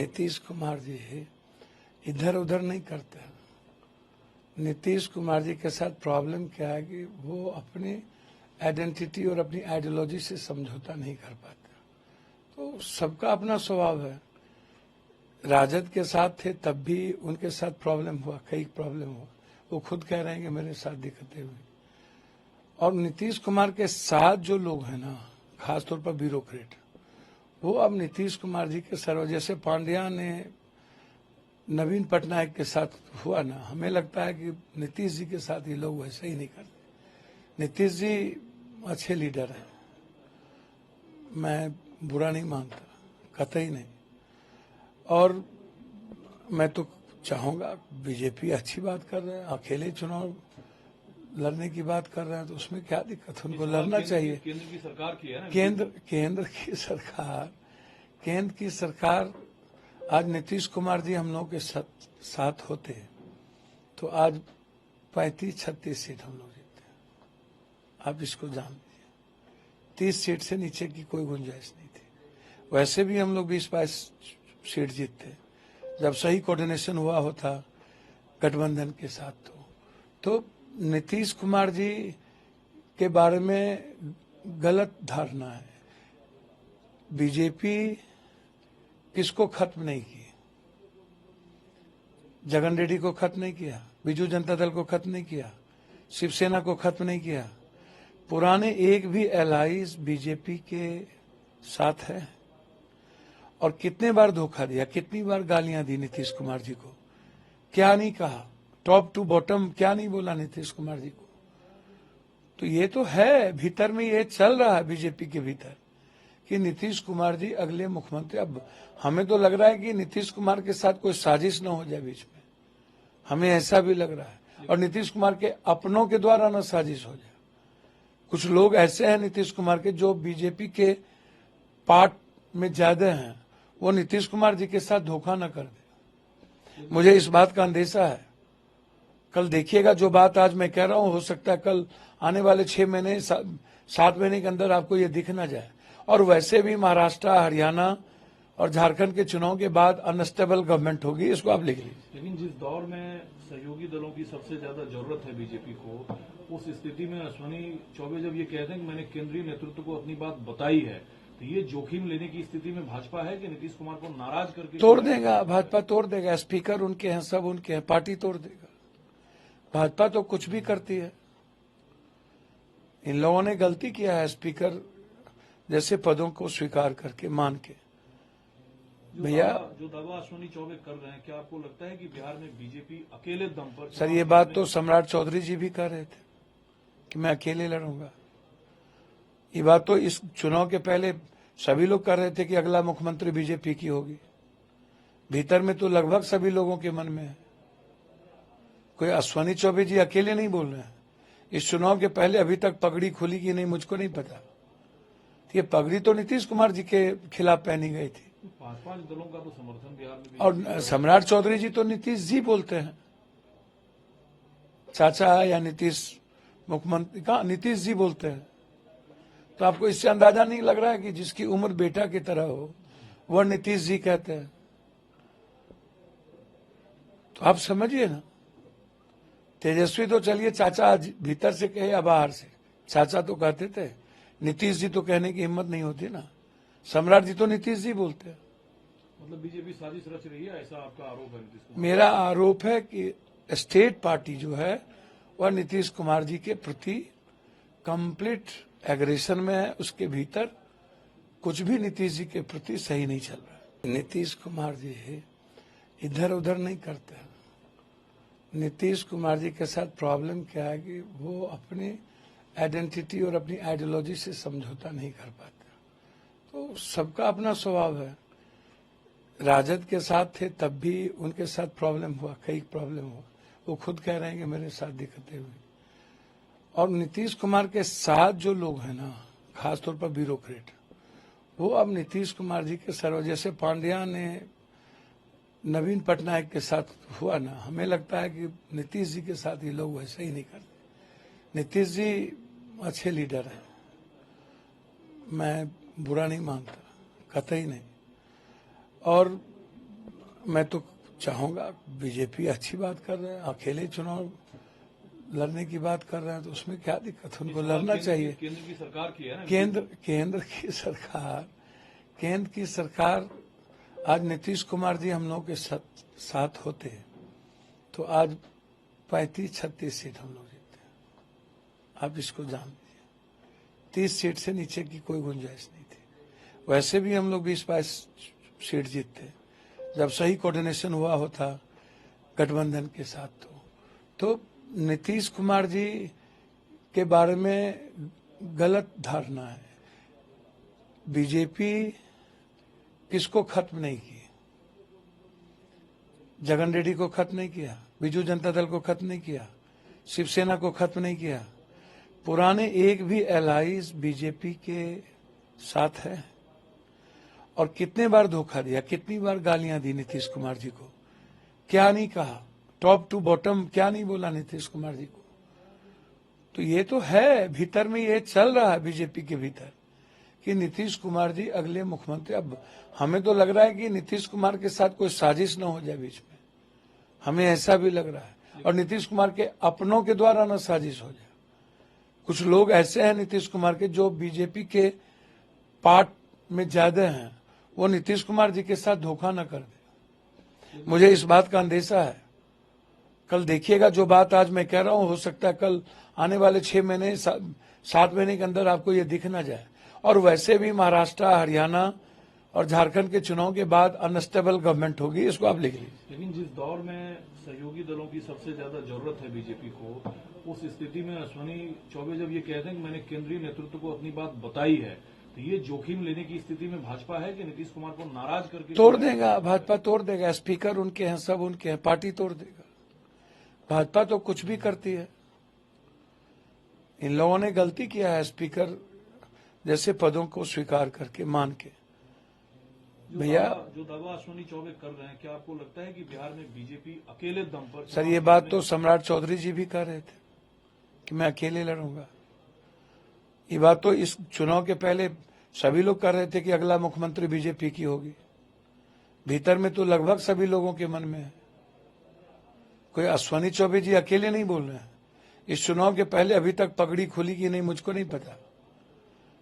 नीतीश कुमार जी इधर उधर नहीं करते हैं। नीतीश कुमार जी के साथ प्रॉब्लम क्या है कि वो अपनी आइडेंटिटी और अपनी आइडियोलॉजी से समझौता नहीं कर पाते। तो सबका अपना स्वभाव है। राजद के साथ थे तब भी उनके साथ प्रॉब्लम हुआ, कई प्रॉब्लम हुआ। वो खुद कह रहे हैं कि मेरे साथ दिक्कतें हुई। और नीतीश कुमार के साथ जो लोग हैं ना, खासतौर पर ब्यूरोक्रेट, वो अब नीतीश कुमार जी के सर्व, जैसे पांड्या ने नवीन पटनायक के साथ हुआ ना, हमें लगता है कि नीतीश जी के साथ ये लोग वैसे ही नहीं करते। नीतीश जी अच्छे लीडर हैं, मैं बुरा नहीं मानता, कतई नहीं। और मैं तो चाहूंगा, बीजेपी अच्छी बात कर रहे हैं, अकेले चुनाव लड़ने की बात कर रहे हैं, तो उसमें क्या दिक्कत, उनको लड़ना चाहिए। केंद्र की सरकार की है ना, केंद्र की सरकार आज नीतीश कुमार जी हम लोग के साथ होते तो आज 35-36 सीट हम लोग जीतते हैं। आप इसको जान लीजिए, 30 सीट से नीचे की कोई गुंजाइश नहीं थी। वैसे भी हम लोग 20-22 सीट जीतते जब सही कोऑर्डिनेशन हुआ होता गठबंधन के साथ। तो नीतीश कुमार जी के बारे में गलत धारणा है। बीजेपी किसको खत्म नहीं की? जगन रेड्डी को खत्म नहीं किया, बीजू जनता दल को खत्म नहीं किया, शिवसेना को खत्म नहीं किया। पुराने एक भी एलाइज बीजेपी के साथ है। और कितने बार धोखा दिया, कितनी बार गालियां दी नीतीश कुमार जी को, क्या नहीं कहा, टॉप टू बॉटम क्या नहीं बोला नीतीश कुमार जी को। तो ये तो है, भीतर में ये चल रहा है बीजेपी के भीतर कि नीतीश कुमार जी अगले मुख्यमंत्री। अब हमें तो लग रहा है कि नीतीश कुमार के साथ कोई साजिश न हो जाए बीच में, हमें ऐसा भी लग रहा है। और नीतीश कुमार के अपनों के द्वारा न साजिश हो जाए। कुछ लोग ऐसे हैं नीतीश कुमार के जो बीजेपी के पार्ट में ज्यादा हैं, वो नीतीश कुमार जी के साथ धोखा न कर दे। मुझे इस बात का अंदेशा है। कल देखिएगा, जो बात आज मैं कह रहा हूं, हो सकता है कल आने वाले 6 महीने 7 महीने के अंदर आपको ये दिख न जाए। और वैसे भी महाराष्ट्र, हरियाणा और झारखंड के चुनाव के बाद अनस्टेबल गवर्नमेंट होगी, इसको आप लिख लीजिए। लेकिन जिस दौर में सहयोगी दलों की सबसे ज्यादा जरूरत है बीजेपी को, उस स्थिति में अश्विनी चौबे जब ये कहते हैं कि मैंने केंद्रीय नेतृत्व को अपनी बात बताई है, तो ये जोखिम लेने की स्थिति में भाजपा है कि नीतीश कुमार को नाराज करके तोड़ देगा? भाजपा तोड़ देगा। स्पीकर उनके हैं, सब उनके हैं, पार्टी तोड़ देगा। भाजपा तो कुछ भी करती है। इन लोगों ने गलती किया है, स्पीकर जैसे पदों को स्वीकार करके मान के। भैया, जो दावा अश्विनी चौबे कर रहे हैं, क्या आपको लगता है कि बिहार में बीजेपी अकेले दम पर? सर, ये बात तो सम्राट चौधरी जी भी कह रहे थे कि मैं अकेले लड़ूंगा। ये बात तो इस चुनाव के पहले सभी लोग कह रहे थे कि अगला मुख्यमंत्री बीजेपी की होगी। भीतर में तो लगभग सभी लोगों के मन में है। कोई अश्विनी चौबे जी अकेले नहीं बोल रहे हैं। इस चुनाव के पहले अभी तक पगड़ी खुली कि नहीं मुझको नहीं पता। ये पगड़ी तो नीतीश कुमार जी के खिलाफ पहनी गई थी। 5 दलों का तो समर्थन बिहार में। और सम्राट चौधरी जी तो नीतीश जी बोलते हैं, चाचा या नीतीश मुख्यमंत्री का नीतीश जी बोलते हैं। तो आपको इससे अंदाजा नहीं लग रहा है कि जिसकी उम्र बेटा की तरह हो वह नीतीश जी कहते हैं? तो आप समझिए ना। तेजस्वी तो चलिए चाचा भीतर से कहे या बाहर से, चाचा तो कहते थे। नीतीश जी तो कहने की हिम्मत नहीं होती ना। सम्राट जी तो नीतीश जी बोलते हैं। मतलब बीजेपी साजिश रच रही है, ऐसा आपका आरोप है नीतीश कुमार? मेरा आरोप है कि स्टेट पार्टी जो है वह नीतीश कुमार जी के प्रति कंप्लीट एग्रेशन में है। उसके भीतर कुछ भी नीतीश जी के प्रति सही नहीं चल रहा। नीतीश कुमार जी इधर उधर नहीं करते हैं। नीतीश कुमार जी के साथ प्रॉब्लम क्या है कि वो अपनी आइडेंटिटी और अपनी आइडियोलॉजी से समझौता नहीं कर पाते। तो सबका अपना स्वभाव है। राजद के साथ थे तब भी उनके साथ प्रॉब्लम हुआ, कई प्रॉब्लम हुआ। वो खुद कह रहे हैं कि मेरे साथ दिक्कतें हुई। और नीतीश कुमार के साथ जो लोग हैं ना, खासतौर पर ब्यूरोक्रेट, वो अब नीतीश कुमार जी के सर्व, जैसे पांड्या ने नवीन पटनायक के साथ हुआ ना, हमें लगता है कि नीतीश जी के साथ ये लोग वैसे ही नहीं करते। नीतीश जी अच्छे लीडर हैं, मैं बुरा नहीं मानता, कतई नहीं। और मैं तो चाहूंगा, बीजेपी अच्छी बात कर रहे हैं, अकेले चुनाव लड़ने की बात कर रहे हैं तो उसमें क्या दिक्कत है, उनको लड़ना चाहिए। केंद्र की सरकार की है ना। केंद्र की सरकार आज नीतीश कुमार जी हम लोग के साथ होते तो आज 35-36 सीट हम लोग जीतते हैं। आप इसको जान लीजिए, 30 सीट से नीचे की कोई गुंजाइश नहीं थी। वैसे भी हम लोग 20-22 सीट जीतते जब सही कोऑर्डिनेशन हुआ होता गठबंधन के साथ। तो नीतीश कुमार जी के बारे में गलत धारणा है। बीजेपी किसको खत्म नहीं की, जगन रेड्डी को खत्म नहीं किया, बीजू जनता दल को खत्म नहीं किया, शिवसेना को खत्म नहीं किया। पुराने एक भी एलाइज बीजेपी के साथ है। और कितने बार धोखा दिया, कितनी बार गालियां दी नीतीश कुमार जी को, क्या नहीं कहा, टॉप टू बॉटम क्या नहीं बोला नीतीश कुमार जी को। तो ये तो है, भीतर में ये चल रहा है बीजेपी के भीतर कि नीतीश कुमार जी अगले मुख्यमंत्री। अब हमें तो लग रहा है कि नीतीश कुमार के साथ कोई साजिश न हो जाए बीच में, हमें ऐसा भी लग रहा है। और नीतीश कुमार के अपनों के द्वारा न साजिश हो जाए। कुछ लोग ऐसे हैं नीतीश कुमार के जो बीजेपी के पार्ट में ज्यादा हैं, वो नीतीश कुमार जी के साथ धोखा न कर दे। मुझे इस बात का अंदेशा है। कल देखिएगा, जो बात आज मैं कह रहा हूं, हो सकता है कल आने वाले 6 महीने 7 महीने के अंदर आपको ये दिख ना जाए। और वैसे भी महाराष्ट्र, हरियाणा और झारखंड के चुनाव के बाद अनस्टेबल गवर्नमेंट होगी, इसको आप लिख लीजिए। लेकिन जिस दौर में सहयोगी दलों की सबसे ज्यादा जरूरत है बीजेपी को, उस स्थिति में अश्विनी चौबे जब ये कहते हैं कि मैंने केंद्रीय नेतृत्व को अपनी बात बताई है, तो ये जोखिम लेने की स्थिति में भाजपा है कि नीतीश कुमार को नाराज करके तोड़ देगा, भाजपा तोड़ देगा। स्पीकर उनके हैं, सब उनके हैं, पार्टी तोड़ देगा। भाजपा तो कुछ भी करती है। इन लोगों ने गलती किया है, स्पीकर जैसे पदों को स्वीकार करके मान के। भैया, जो दावा अश्विनी चौबे कर रहे हैं, क्या आपको लगता है कि बिहार में बीजेपी अकेले दम पर? सर, ये बात तो सम्राट चौधरी जी भी कह रहे थे कि मैं अकेले लड़ूंगा। ये बात तो इस चुनाव के पहले सभी लोग कह रहे थे कि अगला मुख्यमंत्री बीजेपी की होगी। भीतर में तो लगभग सभी लोगों के मन में है। कोई अश्विनी चौबे जी अकेले नहीं बोल रहे हैं। इस चुनाव के पहले अभी तक पगड़ी खुली कि नहीं मुझको नहीं पता।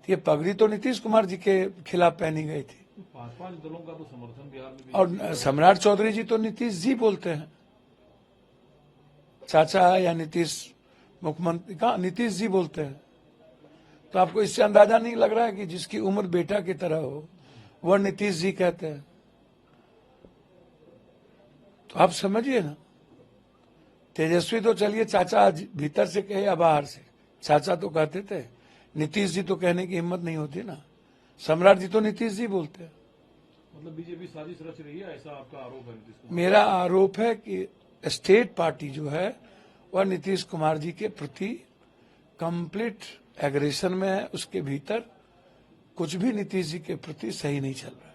ये पगड़ी तो नीतीश कुमार जी के खिलाफ पहनी गई थी। 5 दलों का तो समर्थन बिहार में। और सम्राट चौधरी जी तो नीतीश जी बोलते हैं, चाचा या नीतीश मुख्यमंत्री का नीतीश जी बोलते हैं। तो आपको इससे अंदाजा नहीं लग रहा है कि जिसकी उम्र बेटा की तरह हो वह नीतीश जी कहते हैं? तो आप समझिए ना। तेजस्वी तो चलिए चाचा भीतर से कहे या बाहर से, चाचा तो कहते थे। नीतीश जी तो कहने की हिम्मत नहीं होती ना। सम्राट जी तो नीतीश जी बोलते हैं। मतलब बीजेपी साजिश रच रही है, ऐसा आपका आरोप है नीतीश कुमार? मेरा आरोप है कि स्टेट पार्टी जो है वह नीतीश कुमार जी के प्रति कंप्लीट एग्रेशन में है। उसके भीतर कुछ भी नीतीश जी के प्रति सही नहीं चल रहा है।